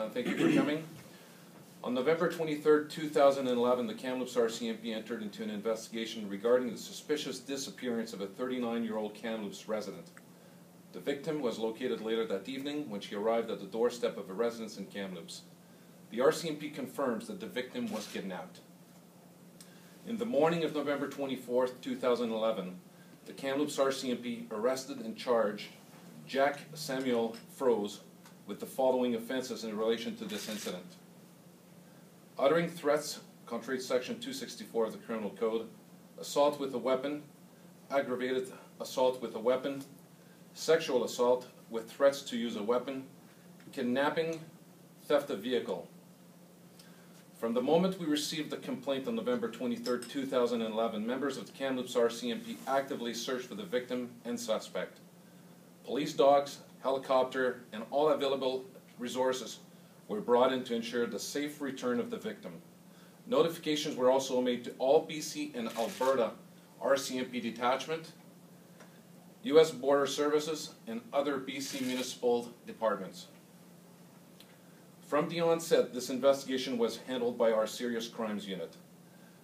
Thank you for coming. On November 23rd, 2011, the Kamloops RCMP entered into an investigation regarding the suspicious disappearance of a 39-year-old Kamloops resident. The victim was located later that evening when she arrived at the doorstep of a residence in Kamloops. The RCMP confirms that the victim was kidnapped. In the morning of November 24th, 2011, the Kamloops RCMP arrested and charged Jack Froese with the following offenses in relation to this incident: uttering threats contrary to Section 264 of the Criminal Code, assault with a weapon, aggravated assault with a weapon, sexual assault with threats to use a weapon, kidnapping, theft of vehicle. From the moment we received the complaint on November 23, 2011, members of the Kamloops RCMP actively searched for the victim and suspect. Police dogs, helicopter, and all available resources were brought in to ensure the safe return of the victim. Notifications were also made to all BC and Alberta RCMP detachment, U.S. Border Services, and other BC municipal departments. From the onset, this investigation was handled by our Serious Crimes Unit.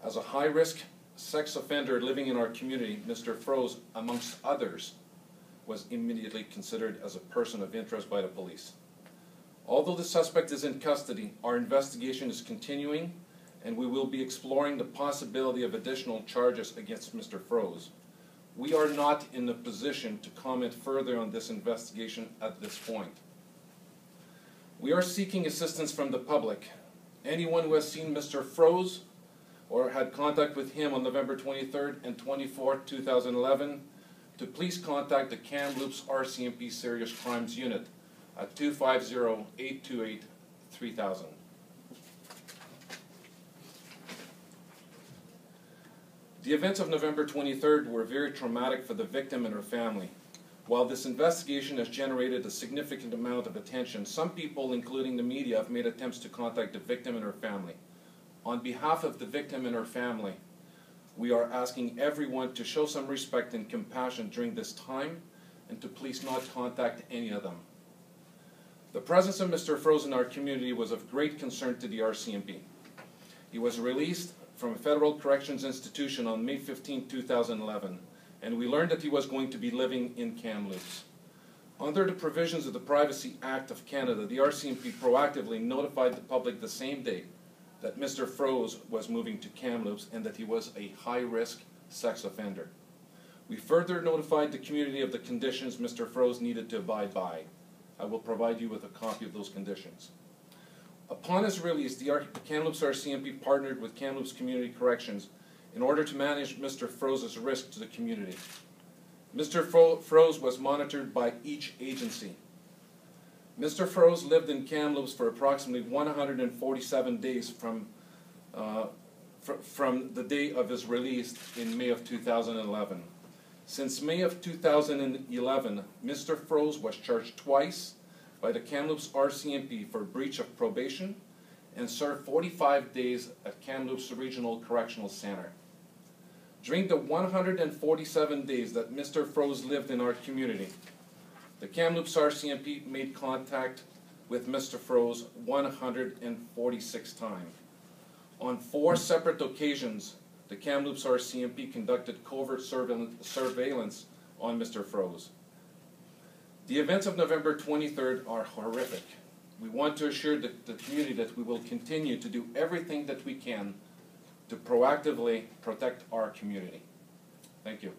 As a high-risk sex offender living in our community, Mr. Froese, amongst others, was immediately considered as a person of interest by the police. Although the suspect is in custody, our investigation is continuing, and we will be exploring the possibility of additional charges against Mr. Froese. We are not in a position to comment further on this investigation at this point. We are seeking assistance from the public. Anyone who has seen Mr. Froese or had contact with him on November 23rd and 24th, 2011, to please contact the Kamloops RCMP Serious Crimes Unit at 250-828-3000. The events of November 23rd were very traumatic for the victim and her family. While this investigation has generated a significant amount of attention, some people, including the media, have made attempts to contact the victim and her family. On behalf of the victim and her family, we are asking everyone to show some respect and compassion during this time and to please not contact any of them. The presence of Mr. Froese in our community was of great concern to the RCMP. He was released from a federal corrections institution on May 15, 2011, and we learned that he was going to be living in Kamloops. Under the provisions of the Privacy Act of Canada, the RCMP proactively notified the public the same day that Mr. Froese was moving to Kamloops and that he was a high-risk sex offender. We further notified the community of the conditions Mr. Froese needed to abide by. I will provide you with a copy of those conditions. Upon his release, the Kamloops RCMP partnered with Kamloops Community Corrections in order to manage Mr. Froese's risk to the community. Mr. Froese was monitored by each agency. Mr. Froese lived in Kamloops for approximately 147 days from the day of his release in May of 2011. Since May of 2011, Mr. Froese was charged twice by the Kamloops RCMP for breach of probation and served 45 days at Kamloops Regional Correctional Center. During the 147 days that Mr. Froese lived in our community, the Kamloops RCMP made contact with Mr. Froese 146 times. On 4 separate occasions, the Kamloops RCMP conducted covert surveillance on Mr. Froese. The events of November 23rd are horrific. We want to assure the community that we will continue to do everything that we can to proactively protect our community. Thank you.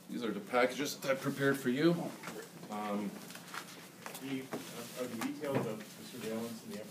These are the packages that I prepared for you. Are the details of the surveillance and the